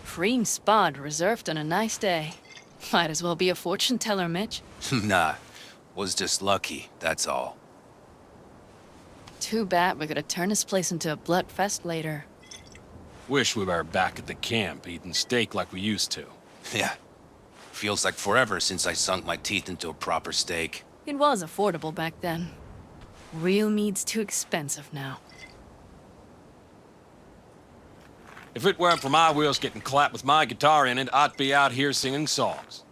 Prime spot reserved on a nice day. Might as well be a fortune teller, Mitch. Nah, was just lucky, that's all. Too bad we're gonna turn this place into a blood fest later. Wish we were back at the camp eating steak like we used to. Yeah. Feels like forever since I sunk my teeth into a proper steak. It was affordable back then. Real meat's too expensive now. If it weren't for my wheels getting clapped with my guitar in it, I'd be out here singing songs.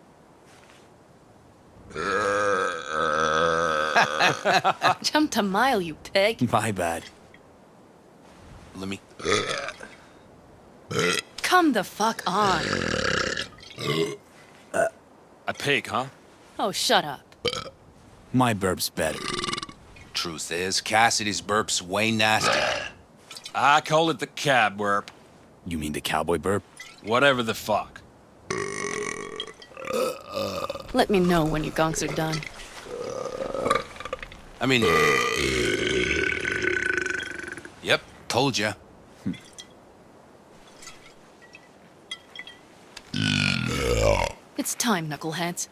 Jumped a mile, you pig. My bad. Let me... Come the fuck on. A pig, huh? Oh, shut up. My burp's better. Truth is, Cassidy's burp's way nasty. I call it the cab burp. You mean the cowboy burp? Whatever the fuck. Let me know when your gonks are done. I mean... Yep, told ya. It's time, knuckleheads.